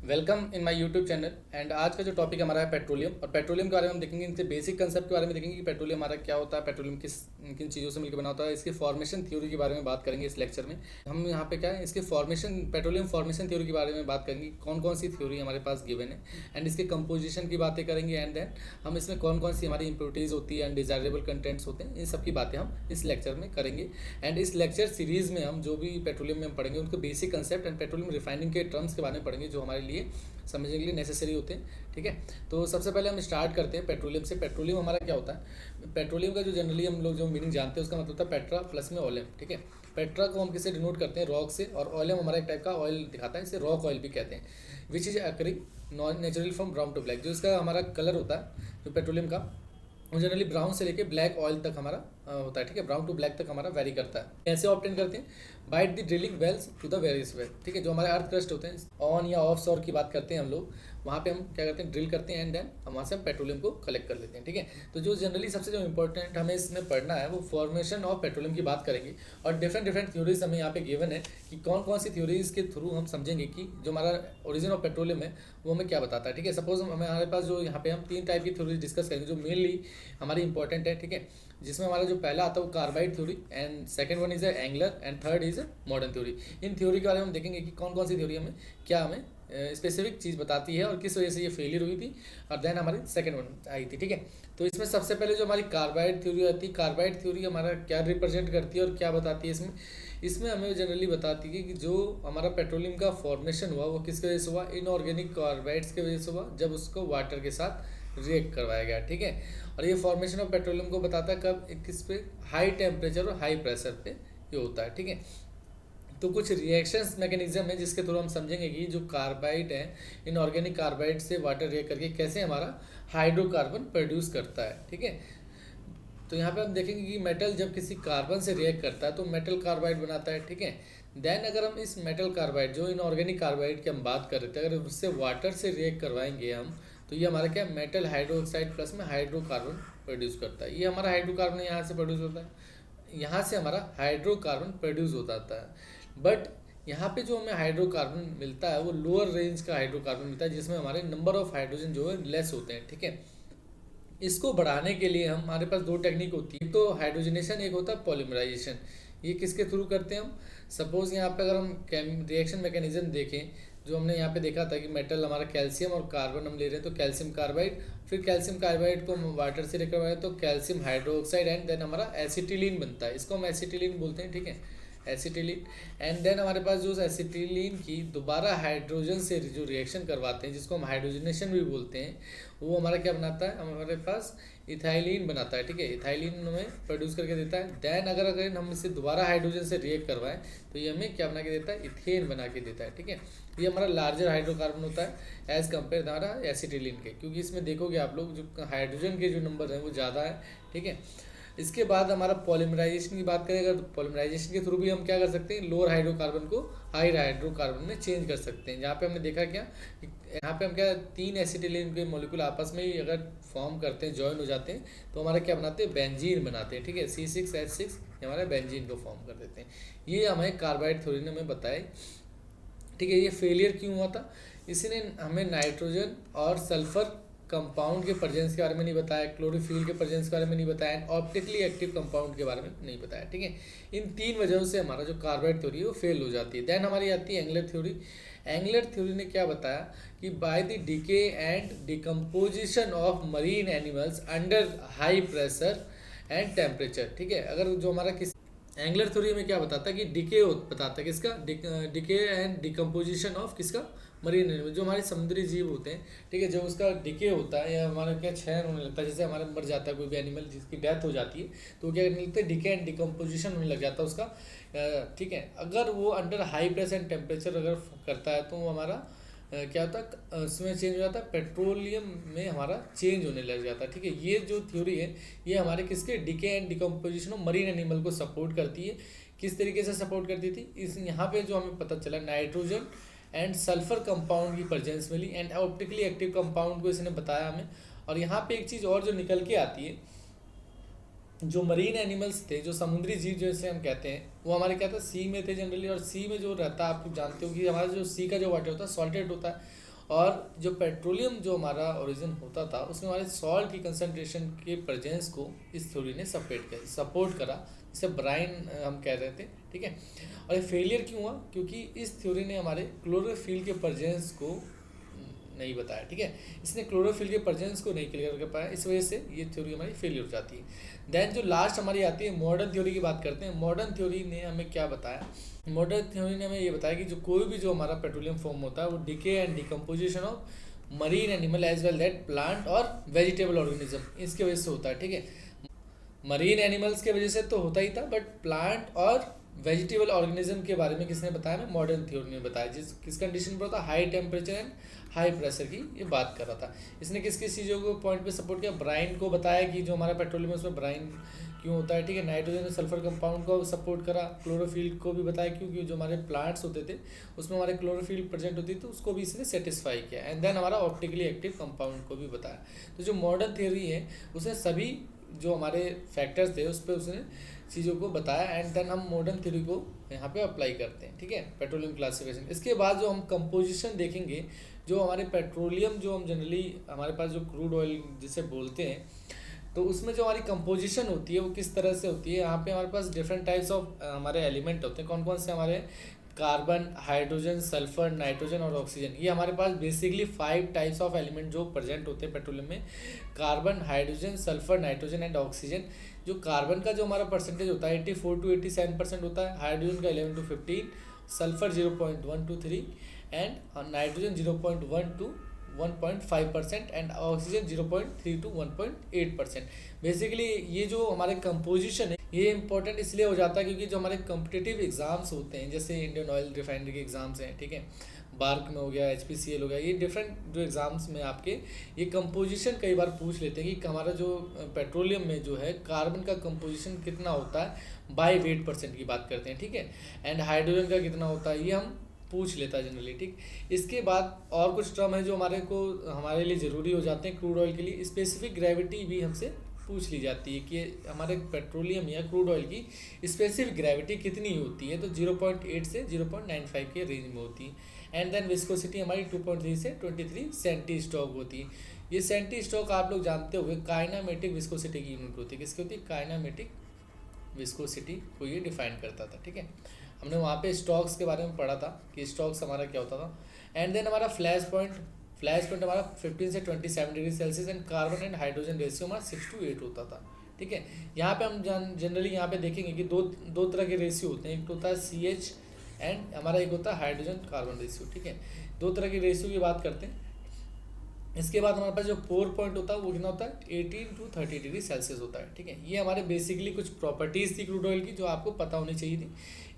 Welcome in my YouTube channel. And आज का जो टॉपिक हमारा है पेट्रोलियम, और पेट्रोलियम के बारे में हम देखेंगे, इनसे बेसिक कंसेप्ट के बारे में देखेंगे कि पेट्रोलियम हमारा क्या होता है, पेट्रोलियम किन चीज़ों से मिलकर बना होता है, इसकी फॉर्मेशन थ्योरी के बारे में बात करेंगे इस लेक्चर में। हम यहाँ पे क्या है, इसके फॉर्मेशन पेट्रोलियम फॉर्मेशन थ्योरी के बारे में बात करेंगे, कौन कौन सी थ्योरी हमारे पास गिवन है, एंड इसके कंपोजिशन की बातें करेंगे, एंड देन हम इसमें कौन कौन सी हमारी इंप्योरिटीज़ होती है, अनडिजायरेबल कंटेंट्स होते हैं, इन सब की बातें हम इस लेक्चर में करेंगे। एंड इस लेक्चर सीरीज़ में हम जो भी पेट्रोलियम में हम पढ़ेंगे उनके basic concept and petroleum refining के टर्म्स के बारे में पढ़ेंगे, जो हमारे लिए समझने के लिए नेसेसरी होते हैं। ठीक है, तो सबसे पहले हम स्टार्ट करते हैं पेट्रोलियम से। पेट्रोलियम हमारा क्या होता है? पेट्रोलियम का जो जनरली हम लोग जो मीनिंग जानते हैं उसका मतलब होता है पेट्रा प्लस में ओलियम। ठीक है, पेट्रा को हम किससे डिनोट करते हैं? रॉक से, और ओलियम हमारा एक टाइप का ऑयल दिखाता है, इसे रॉक ऑयल भी कहते हैं, which is occurring non naturally from brown to black. जो इसका हमारा कलर होता है जो पेट्रोलियम का, वो जनरली ब्राउन से लेके ब्लैक ऑयल तक हमारा होता है। ठीक है, ब्राउन टू ब्लैक तक हमारा वेरी करता है। कैसे ऑब्टेन करते हैं? By the drilling wells to the various well. ठीक है, जो हमारे अर्थ क्रस्ट होते हैं, ऑन या ऑफ शोर की बात करते हैं हम लोग, वहाँ पे हम क्या करते हैं? ड्रिल करते हैं, एंड देन हम वहाँ से हम पेट्रोलियम को कलेक्ट कर लेते हैं। ठीक है, तो जो जनरली सबसे जो इंपॉर्टेंट हमें इसमें पढ़ना है वो फॉर्मेशन ऑफ पेट्रोलियम की बात करेंगे, और डिफरेंट थ्योरीज हमें यहाँ पे गिवन है कि कौन कौन सी थ्योरीज के थ्रू हम समझेंगे कि जो हमारा ओरिजिन ऑफ पेट्रोलियम है वो हमें क्या बताता है। ठीक है, सपोज हमारे पास जो यहाँ पे हम 3 टाइप की थ्योरीज डिस्कस करेंगे जो मेनली हमारी इंपॉर्टेंट है। ठीक है, जिसमें हमारा जो पहला आता है वो carbide theory, and second one is Engler, and third is modern theory. इन थ्योरी के बारे में हम देखेंगे कि कौन कौन सी थ्योरी हमें क्या हमें स्पेसिफिक चीज़ बताती है और किस वजह से ये फेलियर हुई थी, और देन हमारी सेकंड वन आई थी। ठीक है, तो इसमें सबसे पहले जो हमारी कार्बाइड थ्योरी आती है, कार्बाइड थ्योरी हमारा क्या रिप्रेजेंट करती है और क्या बताती है इसमें? इसमें हमें जनरली बताती है कि जो हमारा पेट्रोलियम का फॉर्मेशन हुआ वो किसकी वजह से हुआ? इनऑर्गेनिक कार्बाइड्स की वजह से हुआ, जब उसको वाटर के साथ रिएक्ट करवाया गया। ठीक है, और ये फॉर्मेशन ऑफ पेट्रोलियम को बताता है कब? किस पे? हाई टेम्परेचर और हाई प्रेशर पे ये होता है। ठीक है, तो कुछ रिएक्शंस मैकेनिज्म है जिसके थ्रू हम समझेंगे कि जो कार्बाइड है, इनऑर्गेनिक कार्बाइड से वाटर रिएक्ट करके कैसे हमारा हाइड्रोकार्बन प्रोड्यूस करता है। ठीक है, तो यहाँ पे हम देखेंगे कि मेटल जब किसी कार्बन से रिएक्ट करता है तो मेटल कार्बाइड बनाता है। ठीक है, देन अगर हम इस मेटल कार्बाइड जो इनऑर्गेनिक कार्बाइड की हम बात कर रहे थे, अगर उससे वाटर से रिएक्ट करवाएंगे हम, तो ये हमारा क्या? मेटल हाइड्रोक्साइड प्लस में हाइड्रोकार्बन प्रोड्यूस करता है। ये हमारा हाइड्रोकार्बन यहाँ से प्रोड्यूस होता है, यहाँ से हमारा हाइड्रोकार्बन प्रोड्यूस होता है। बट यहाँ पे जो हमें हाइड्रोकार्बन मिलता है वो लोअर रेंज का हाइड्रोकार्बन मिलता है, जिसमें हमारे नंबर ऑफ हाइड्रोजन जो है लेस होते हैं। ठीक है, इसको बढ़ाने के लिए हमारे पास 2 टेक्निक होती है, एक तो हाइड्रोजनेशन, एक होता है पॉलीमराइजेशन। ये किसके थ्रू करते हैं हम? सपोज यहाँ पे अगर हम रिएक्शन मैकेनिज्म देखें, जो हमने यहाँ पे देखा था कि मेटल हमारा कैल्शियम और कार्बन हम ले रहे हैं, तो कैल्शियम कार्बाइड, फिर कैल्शियम कार्बाइड को हम वाटर से लेकर आए तो कैल्शियम हाइड्रोक्साइड, एंड देन हमारा एसिटिलीन बनता है, इसको हम एसिटिलीन बोलते हैं। ठीक है, एसिटिलीन, एंड देन हमारे पास जो एसिटिलीन की दोबारा हाइड्रोजन से जो रिएक्शन करवाते हैं, जिसको हम हाइड्रोजनेशन भी बोलते हैं, वो हमारा क्या बनाता है? हमारे पास इथाइलिन बनाता है। ठीक है, इथाइलिन हमें प्रोड्यूस करके देता है। देन अगर हम इसे दोबारा हाइड्रोजन से रिएक्ट करवाएं तो ये हमें क्या बना के देता है? इथेन बना के देता है। ठीक है, ये हमारा लार्जर हाइड्रोकार्बन होता है एज कम्पेयर हमारा एसिटिलीन के, क्योंकि इसमें देखोगे आप लोग जो हाइड्रोजन के जो नंबर हैं वो ज़्यादा है। ठीक है, इसके बाद हमारा पॉलीमराइजेशन की बात करें, अगर तो पॉलीमराइजेशन के थ्रू भी हम क्या कर सकते हैं? लोअर हाइड्रोकार्बन को हाई हाइड्रोकार्बन में चेंज कर सकते हैं। जहाँ पे हमने देखा क्या, यहाँ पे हम क्या 3 एसिटिलीन के मॉलिक्यूल आपस में ही अगर फॉर्म करते हैं, ज्वाइन हो जाते हैं, तो हमारा क्या बनाते हैं? बेंजीन बनाते हैं। ठीक है, C6H6 हमारे बेंजीन को फॉर्म कर देते हैं। ये हमें कार्बाइड थ्योरी ने हमें बताया। ठीक है, ये फेलियर क्यों हुआ था? इसने हमें नाइट्रोजन और सल्फर कंपाउंड के प्रेजेंस के बारे में नहीं बताया, क्लोरोफिल के प्रेजेंस के बारे में नहीं बताया, ऑप्टिकली एक्टिव कंपाउंड के बारे में नहीं बताया। ठीक है, इन 3 वजहों से हमारा जो कार्बाइड थ्योरी है वो फेल हो जाती है। देन हमारी आती है एंगलर थ्योरी। एंगलर थ्योरी ने क्या बताया कि by the decay and decomposition of marine animals under high pressure and temperature. ठीक है, अगर जो हमारा किस एंगलर थ्योरी में क्या बताता है कि डिके बताता है किसका? डिके एंड डिकम्पोजिशन ऑफ किसका? मरीन एनिमल, जो हमारे समुद्री जीव होते हैं। ठीक है, जब उसका डिके होता है या हमारे क्या क्षय होने लगता है, जैसे हमारे मर जाता है कोई भी एनिमल जिसकी डेथ हो जाती है, तो क्या करने लगता है? डिके एंड डिकम्पोजिशन होने लग जाता है उसका। ठीक है, अगर वो under high pressure and temperature अगर करता है तो वो हमारा क्या होता है? उसमें चेंज हो जाता है, पेट्रोलियम में हमारा चेंज होने लग जाता है। ठीक है, ये जो थ्योरी है ये हमारे किसके? Decay and decomposition of marine animal को सपोर्ट करती है। किस तरीके से सपोर्ट करती थी? इस यहाँ पे जो हमें पता चला, नाइट्रोजन एंड सल्फर कंपाउंड की प्रेजेंस मिली, एंड ऑप्टिकली एक्टिव कंपाउंड को इसने बताया हमें। और यहाँ पे एक चीज़ और जो निकल के आती है, जो मरीन एनिमल्स थे, जो समुद्री जीव जैसे हम कहते हैं, वो हमारे क्या था? सी में थे जनरली, और सी में जो रहता है आप जानते हो कि हमारा जो सी का जो वाटर होता है सॉल्टेड होता है, और जो पेट्रोलियम जो हमारा ओरिजिन होता था उसमें हमारे सॉल्ट की कंसंट्रेशन के प्रेजेंस को इस थ्योरी ने सपोर्ट करा, जिसे ब्राइन हम कह रहे थे, ठीक है। और ये फेलियर क्यों हुआ? क्योंकि इस थ्योरी ने हमारे क्लोरोफिल के प्रेजेंस को नहीं बताया, ठीक है। इसने क्लोरोफिल के प्रेजेंस को नहीं क्लियर कर पाया, इस वजह से ये थ्योरी हमारी फेलियर हो जाती है। देन जो लास्ट हमारी आती है मॉडर्न थ्योरी की बात करते हैं। मॉडर्न थ्योरी ने हमें क्या बताया? मॉडर्न थ्योरी ने हमें ये बताया कि जो कोई भी जो हमारा पेट्रोलियम फॉर्म होता है वो decay and decomposition of marine animal as well that plant और वेजिटेबल ऑर्गेनिज्म, इसके वजह से होता है, ठीक है। मरीन एनिमल्स के वजह से तो होता ही था, बट प्लांट और वेजिटेबल ऑर्गेनिज्म के बारे में किसने बताया? हमें मॉडर्न थ्योरी ने बताया। किस कंडीशन पर होता? High temperature and high pressure की ये बात कर रहा था। इसने किस किस चीज़ों को पॉइंट पे सपोर्ट किया? ब्राइन को बताया कि जो हमारा पेट्रोलियम है उसमें ब्राइन क्यों होता है, ठीक है। नाइट्रोजन और सल्फर कंपाउंड को सपोर्ट करा। क्लोरोफिल को भी बताया क्योंकि जो हमारे प्लांट्स होते थे उसमें हमारे क्लोरोफिल प्रेजेंट होती थी, तो उसको भी इसने सेटिस्फाई किया। एंड देन हमारा ऑप्टिकली एक्टिव कंपाउंड को भी बताया। तो जो मॉडर्न थ्योरी है उसने सभी जो हमारे फैक्टर्स थे उस पर उसने चीज़ों को बताया। एंड देन हम मॉडर्न थ्योरी को यहाँ पे अप्लाई करते हैं, ठीक है, पेट्रोलियम क्लासिफिकेशन। इसके बाद जो हम कंपोजिशन देखेंगे, जो हमारे पेट्रोलियम जो हम जनरली हमारे पास जो क्रूड ऑयल जिसे बोलते हैं, तो उसमें जो हमारी कंपोजिशन होती है वो किस तरह से होती है। यहाँ पे हमारे पास डिफरेंट टाइप्स ऑफ हमारे एलिमेंट होते हैं। कौन कौन से? हमारे कार्बन, हाइड्रोजन, सल्फर, नाइट्रोजन और ऑक्सीजन। ये हमारे पास बेसिकली 5 टाइप्स ऑफ एलिमेंट जो प्रेजेंट होते हैं पेट्रोलियम में। Carbon, hydrogen, sulphur, nitrogen and oxygen. जो कार्बन का जो हमारा परसेंटेज होता है 84 to 87% होता है, हाइड्रोजन का 11 to 15, sulphur 0.1 to 3 and nitrogen 0.1 to 1.5% and oxygen 0.3 to 1.8%। Basically ये जो हमारे कंपोजिशन है ये इंपॉर्टेंट इसलिए हो जाता है क्योंकि जो हमारे कॉम्पिटिटिव एग्जाम्स होते हैं, जैसे इंडियन ऑयल रिफाइनरी के एग्जाम्स हैं, ठीक है, बार्क में हो गया, HPCL हो गया, ये डिफरेंट जो एग्जाम्स में आपके ये कंपोजिशन कई बार पूछ लेते हैं कि हमारा जो पेट्रोलियम में जो है कार्बन का कंपोजिशन कितना होता है बाय वेट % की बात करते हैं, ठीक है। एंड हाइड्रोजन का कितना होता है ये हम पूछ लेता है जनरली, ठीक। इसके बाद और कुछ टर्म है जो हमारे लिए ज़रूरी हो जाते हैं क्रूड ऑयल के लिए। स्पेसिफिक ग्रेविटी भी हमसे पूछ ली जाती है कि हमारे पेट्रोलियम या क्रूड ऑयल की स्पेसिफिक ग्रेविटी कितनी होती है, तो 0.8 से 0.95 के रेंज में होती है। एंड देन विस्कोसिटी हमारी 2.3 से 23 सेंटी स्टॉक होती है। ये सेंटी स्टॉक आप लोग जानते होंगे काइनामेटिक विस्कोसिटी की यूनिट होती है। किसकी होती है? काइनामेटिक विस्कोसिटी को ये डिफाइन करता था, ठीक है। हमने वहाँ पे स्टॉक्स के बारे में पढ़ा था कि स्टॉक्स हमारा क्या होता था। एंड देन हमारा फ्लैश पॉइंट हमारा 15 से 27 degree Celsius and carbon and hydrogen ratio हमारा 6 to 8 होता था, ठीक है। यहाँ पे हम जनरली यहाँ पे देखेंगे कि दो तरह के रेशियो होते हैं। एक होता है CH एंड हमारा एक होता है हाइड्रोजन कार्बन रेशियो, ठीक है। 2 तरह के रेशियो की बात करते हैं। इसके बाद हमारे पास जो पोर पॉइंट होता है वो कितना होता है? 18 to 30 डिग्री सेल्सियस होता है, ठीक है। ये हमारे बेसिकली कुछ प्रॉपर्टीज़ थी क्रूड ऑयल की जो आपको पता होनी चाहिए थी।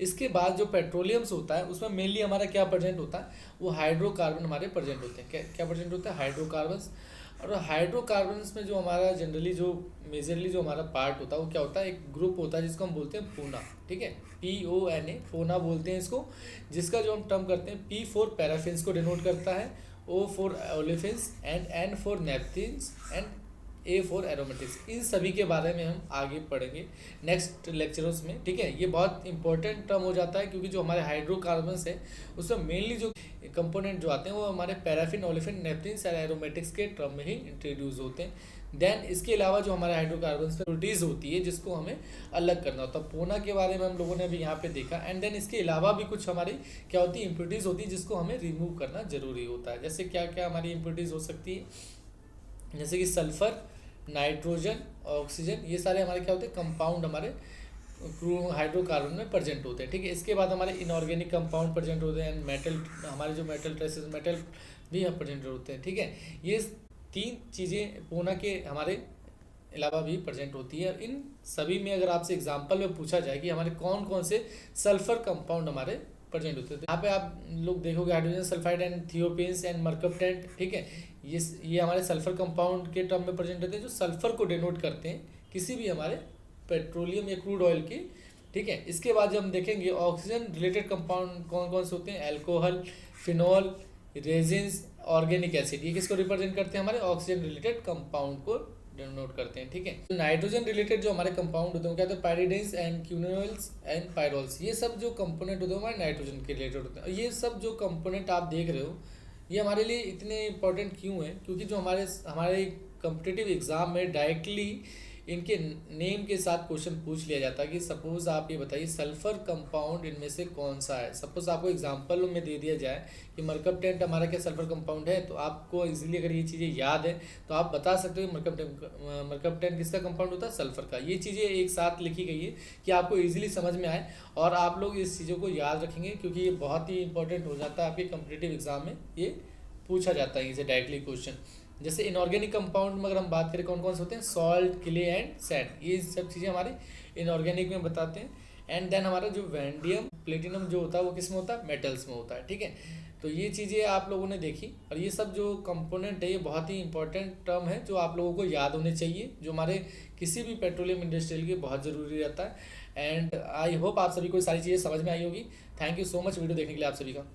इसके बाद जो पेट्रोलियम्स होता है उसमें मेनली हमारा क्या प्रेजेंट होता है? वो हाइड्रोकार्बन हमारे प्रेजेंट होते हैं। क्या प्रेजेंट होता है? हाइड्रोकार्बन्स। और हाइड्रोकार्बन्स में जो हमारा जनरली जो मेजरली जो हमारा पार्ट होता है वो क्या होता है? एक ग्रुप होता है जिसको हम बोलते हैं फोना, ठीक है, PONA, फोना बोलते हैं इसको, जिसका जो हम टर्म करते हैं P फॉर पैराफिन्स को डिनोट करता है, O for olefins and N for naphthenes and A for aromatics. इन सभी के बारे में हम आगे पढ़ेंगे नेक्स्ट लेक्चरों में, ठीक है। ये बहुत इंपॉर्टेंट टर्म हो जाता है क्योंकि जो हमारे हाइड्रोकार्बन्स है उसमें मेनली जो कंपोनेंट जो आते हैं वो हमारे पैराफिन, ओलेफिन, नेप्थिन्स और एरोमेटिक्स के टर्म में ही इंट्रोड्यूस होते हैं। देन इसके अलावा जो हमारे हाइड्रोकार्बन्स में प्रोटीज होती है जिसको हमें अलग करना होता है। पोना के बारे में हम लोगों ने अभी यहाँ पे देखा। एंड देन इसके अलावा भी कुछ हमारी क्या होती है? इम्प्योरिटीज़ होती है जिसको हमें रिमूव करना जरूरी होता है। जैसे क्या क्या हमारी इम्प्योरिटीज़ हो सकती है? जैसे कि सल्फर, नाइट्रोजन, ऑक्सीजन, ये सारे हमारे क्या होते हैं? कंपाउंड हमारे हाइड्रोकार्बन में प्रेजेंट होते हैं, ठीक है। इसके बाद हमारे इनऑर्गेनिक कंपाउंड प्रेजेंट होते हैं एंड मेटल, हमारे जो मेटल ट्रेसेस मेटल भी यहाँ प्रेजेंट होते हैं, ठीक है। ये 3 चीज़ें पोना के हमारे अलावा भी प्रेजेंट होती है। इन सभी में अगर आपसे एग्जांपल में पूछा जाए कि हमारे कौन कौन से सल्फर कंपाउंड हमारे प्रेजेंट होते थे, यहाँ पे आप लोग देखोगे हाइड्रोजन सल्फाइड एंड थियोपेंस एंड मर्कप्टेंट, ठीक है। ये हमारे सल्फर कंपाउंड के टर्म में प्रेजेंट होते हैं जो सल्फर को डिनोट करते हैं किसी भी हमारे पेट्रोलियम या क्रूड ऑयल की, ठीक है। इसके बाद जब हम देखेंगे ऑक्सीजन रिलेटेड कंपाउंड कौन कौन से होते हैं? Alcohol, phenol, resins, organic acid, ये किसको रिप्रेजेंट करते हैं? हमारे ऑक्सीजन रिलेटेड कंपाउंड को डिनोट करते हैं, ठीक है। नाइट्रोजन रिलेटेड जो हमारे कंपाउंड होते हैं क्या होते हैं? पायरिडेंस एंड क्यूनोल्स एंड पायरोल्स, ये सब जो कंपोनेंट होते हैं हमारे नाइट्रोजन के रिलेटेड होते हैं। ये सब जो कंपोनेंट आप देख रहे हो ये हमारे लिए इतने इम्पोर्टेंट क्यों है, क्योंकि जो हमारे हमारे कम्पिटिटिव एग्ज़ाम में डायरेक्टली इनके नेम के साथ क्वेश्चन पूछ लिया जाता है कि सपोज़ आप ये बताइए सल्फर कंपाउंड इनमें से कौन सा है। सपोज़ आपको एग्जांपल में दे दिया जाए कि मरकपटेंट हमारा क्या सल्फर कंपाउंड है, तो आपको इजीली अगर ये चीज़ें याद है तो आप बता सकते हो मरकपटेंट किसका कंपाउंड होता है, सल्फर का। ये चीज़ें एक साथ लिखी गई है कि आपको ईजिली समझ में आए और आप लोग इस चीज़ों को याद रखेंगे, क्योंकि ये बहुत ही इंपॉर्टेंट हो जाता है आपके कम्पिटिटिव एग्जाम में। ये पूछा जाता है इसे डायरेक्टली क्वेश्चन। जैसे इनऑर्गेनिक कंपाउंड में अगर हम बात करें कौन कौन से होते हैं, सॉल्ट, क्ले एंड सैंड, ये सब चीज़ें हमारे इनऑर्गेनिक में बताते हैं। एंड देन हमारा जो वैंडियम प्लेटिनम जो होता है वो किस में होता है, मेटल्स में होता है, ठीक है। तो ये चीज़ें आप लोगों ने देखी, और ये सब जो कंपोनेंट है ये बहुत ही इंपॉर्टेंट टर्म है जो आप लोगों को याद होने चाहिए, जो हमारे किसी भी पेट्रोलियम इंडस्ट्रियल के बहुत ज़रूरी रहता है। एंड आई होप आप सभी को सारी चीज़ें समझ में आई होगी। Thank you so much video देखने के लिए आप सभी का।